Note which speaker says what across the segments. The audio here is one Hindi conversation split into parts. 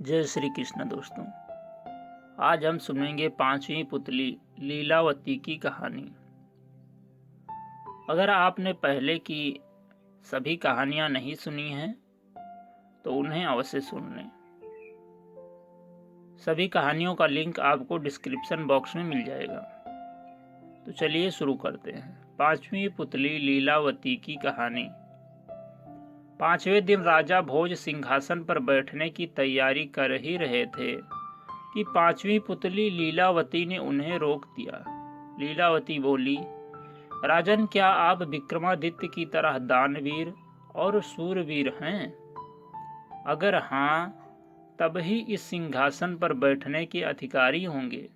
Speaker 1: जय श्री कृष्ण दोस्तों। आज हम सुनेंगे पांचवी पुतली लीलावती की कहानी। अगर आपने पहले की सभी कहानियां नहीं सुनी हैं तो उन्हें अवश्य सुन लें। सभी कहानियों का लिंक आपको डिस्क्रिप्शन बॉक्स में मिल जाएगा। तो चलिए शुरू करते हैं। पांचवी पुतली लीलावती की कहानी। पांचवें दिन राजा भोज सिंहासन पर बैठने की तैयारी कर ही रहे थे कि पांचवी पुतली लीलावती ने उन्हें रोक दिया। लीलावती बोली, राजन, क्या आप विक्रमादित्य की तरह दानवीर और शूरवीर हैं? अगर हाँ, तब ही इस सिंहासन पर बैठने के अधिकारी होंगे।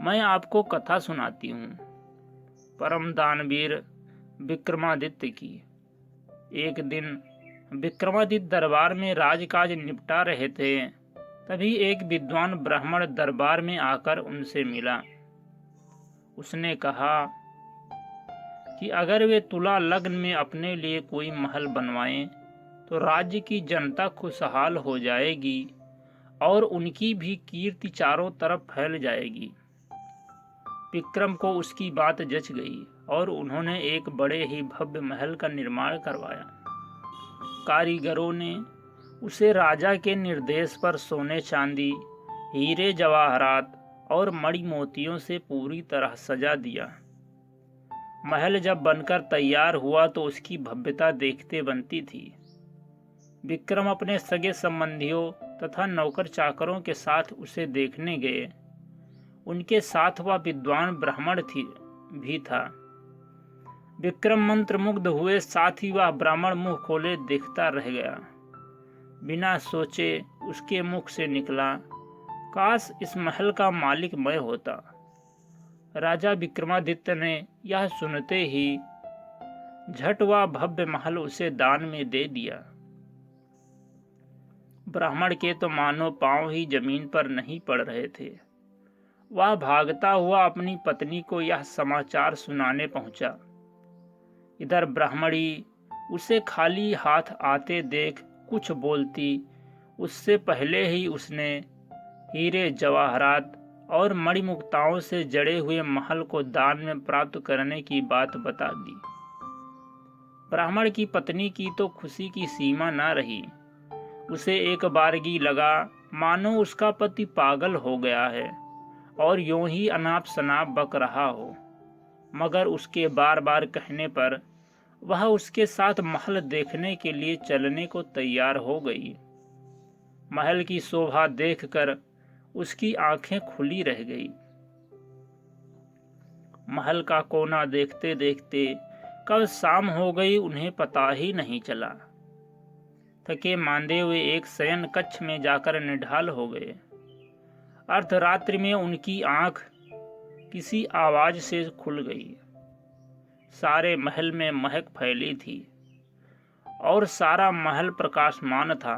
Speaker 1: मैं आपको कथा सुनाती हूँ परम दानवीर विक्रमादित्य की। एक दिन विक्रमादित्य दरबार में राजकाज निपटा रहे थे। तभी एक विद्वान ब्राह्मण दरबार में आकर उनसे मिला। उसने कहा कि अगर वे तुला लग्न में अपने लिए कोई महल बनवाएं तो राज्य की जनता खुशहाल हो जाएगी और उनकी भी कीर्ति चारों तरफ फैल जाएगी। विक्रम को उसकी बात जच गई और उन्होंने एक बड़े ही भव्य महल का निर्माण करवाया। कारीगरों ने उसे राजा के निर्देश पर सोने चांदी, हीरे जवाहरात और मणि मोतियों से पूरी तरह सजा दिया। महल जब बनकर तैयार हुआ तो उसकी भव्यता देखते बनती थी। विक्रम अपने सगे संबंधियों तथा नौकर चाकरों के साथ उसे देखने गए। उनके साथ वह विद्वान ब्राह्मण भी था। विक्रम मंत्रमुग्ध हुए, साथ ही वह ब्राह्मण मुंह खोले देखता रह गया। बिना सोचे उसके मुख से निकला, काश इस महल का मालिक मैं होता। राजा विक्रमादित्य ने यह सुनते ही झट वह भव्य महल उसे दान में दे दिया। ब्राह्मण के तो मानो पांव ही जमीन पर नहीं पड़ रहे थे। वह भागता हुआ अपनी पत्नी को यह समाचार सुनाने पहुंचा। इधर ब्राह्मणी उसे खाली हाथ आते देख कुछ बोलती उससे पहले ही उसने हीरे जवाहरात और मणिमुक्ताओं से जड़े हुए महल को दान में प्राप्त करने की बात बता दी। ब्राह्मण की पत्नी की तो खुशी की सीमा न रही। उसे एक बारगी लगा मानो उसका पति पागल हो गया है और यूं ही अनाप शनाप बक रहा हो। मगर उसके बार बार कहने पर वह उसके साथ महल देखने के लिए चलने को तैयार हो गई। महल की शोभा देखकर उसकी आंखें खुली रह गई। महल का कोना देखते देखते कब शाम हो गई उन्हें पता ही नहीं चला। थके मांदे हुए एक शयन कक्ष में जाकर निढाल हो गए। अर्धरात्रि में उनकी आंख किसी आवाज से खुल गई। सारे महल में महक फैली थी और सारा महल प्रकाशमान था।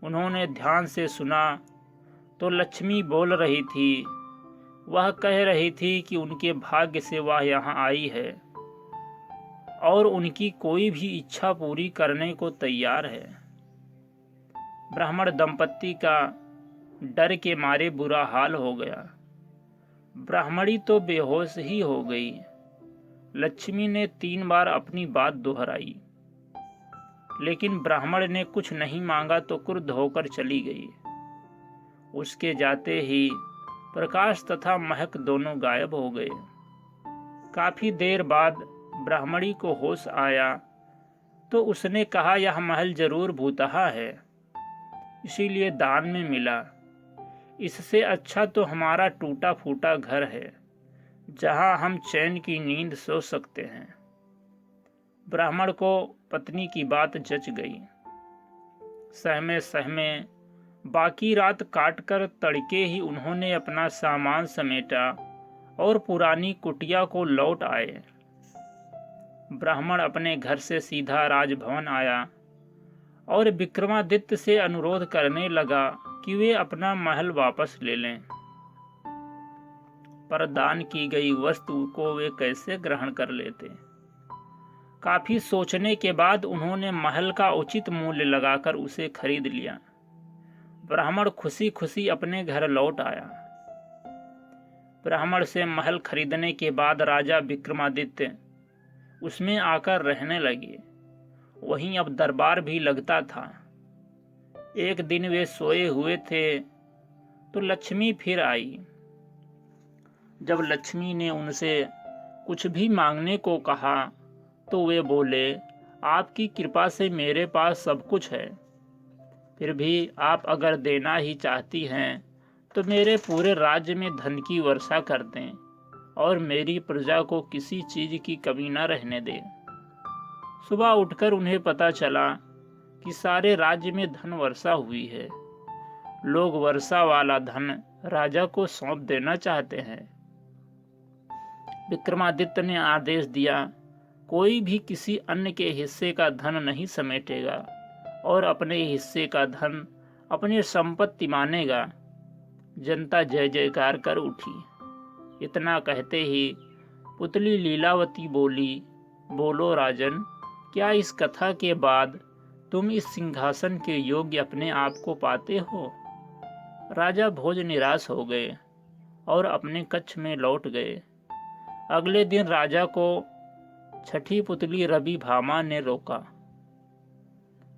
Speaker 1: उन्होंने ध्यान से सुना तो लक्ष्मी बोल रही थी। वह कह रही थी कि उनके भाग्य से वह यहाँ आई है और उनकी कोई भी इच्छा पूरी करने को तैयार है। ब्राह्मण दंपत्ति का डर के मारे बुरा हाल हो गया। ब्राह्मणी तो बेहोश ही हो गई। लक्ष्मी ने 3 बार अपनी बात दोहराई, लेकिन ब्राह्मण ने कुछ नहीं मांगा तो क्रुद्ध होकर चली गई। उसके जाते ही प्रकाश तथा महक दोनों गायब हो गए। काफी देर बाद ब्राह्मणी को होश आया तो उसने कहा, यह महल जरूर भूतहा है, इसीलिए दान में मिला। इससे अच्छा तो हमारा टूटा फूटा घर है जहां हम चैन की नींद सो सकते हैं। ब्राह्मण को पत्नी की बात जच गई। सहमे सहमे बाकी रात काटकर तड़के ही उन्होंने अपना सामान समेटा और पुरानी कुटिया को लौट आए। ब्राह्मण अपने घर से सीधा राजभवन आया और विक्रमादित्य से अनुरोध करने लगा कि वे अपना महल वापस ले लें। पर दान की गई वस्तु को वे कैसे ग्रहण कर लेते। काफी सोचने के बाद उन्होंने महल का उचित मूल्य लगाकर उसे खरीद लिया। ब्राह्मण खुशी खुशी अपने घर लौट आया। ब्राह्मण से महल खरीदने के बाद राजा विक्रमादित्य उसमें आकर रहने लगे। वहीं अब दरबार भी लगता था। एक दिन वे सोए हुए थे तो लक्ष्मी फिर आई। जब लक्ष्मी ने उनसे कुछ भी मांगने को कहा तो वे बोले, आपकी कृपा से मेरे पास सब कुछ है, फिर भी आप अगर देना ही चाहती हैं तो मेरे पूरे राज्य में धन की वर्षा कर दें और मेरी प्रजा को किसी चीज की कमी न रहने दें। सुबह उठकर उन्हें पता चला कि सारे राज्य में धन वर्षा हुई है। लोग वर्षा वाला धन राजा को सौंप देना चाहते हैं। विक्रमादित्य ने आदेश दिया, कोई भी किसी अन्य के हिस्से का धन नहीं समेटेगा और अपने हिस्से का धन अपनी संपत्ति मानेगा। जनता जय जयकार कर उठी। इतना कहते ही पुतली लीलावती बोली, बोलो राजन, क्या इस कथा के बाद तुम इस सिंहासन के योग्य अपने आप को पाते हो? राजा भोज निराश हो गए और अपने कक्ष में लौट गए। अगले दिन राजा को छठी पुतली रवि भामा ने रोका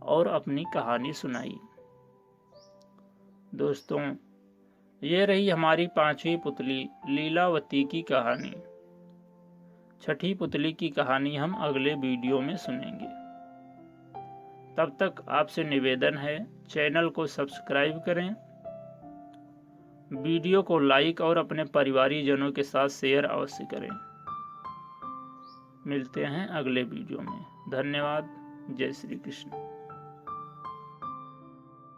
Speaker 1: और अपनी कहानी सुनाई। दोस्तों, ये रही हमारी 5वीं पुतली लीलावती की कहानी। छठी पुतली की कहानी हम अगले वीडियो में सुनेंगे। तब तक आपसे निवेदन है, चैनल को सब्सक्राइब करें, वीडियो को लाइक और अपने परिवारीजनों के साथ शेयर अवश्य करें। मिलते हैं अगले वीडियो में। धन्यवाद। जय श्री कृष्ण।